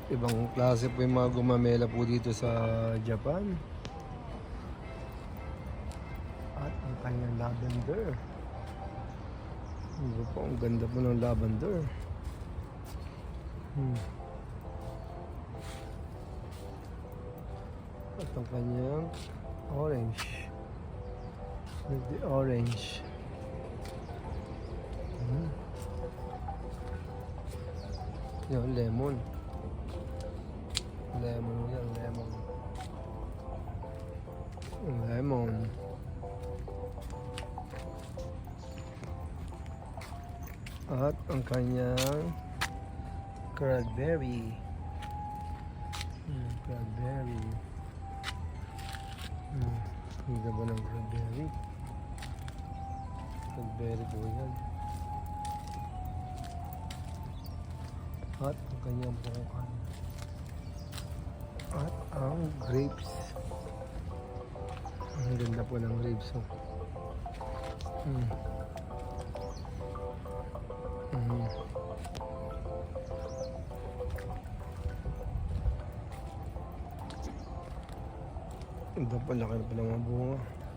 Ibang klase po yung mga gumamela po dito sa Japan. At ang kanyang lavender. Ano po, ang ganda po ng lavender. At ang kanyang orange. The orange. Yung lemon. Lemon yan, lemon. Lemon. At ang kanyang cranberry. Cranberry. Ang ganda ng cranberry. Cranberry po yan. At ang kanyang bukan. At ang grapes. Ang ganda po ng grapes. Ganda pa, laki na pa ng mga bunga.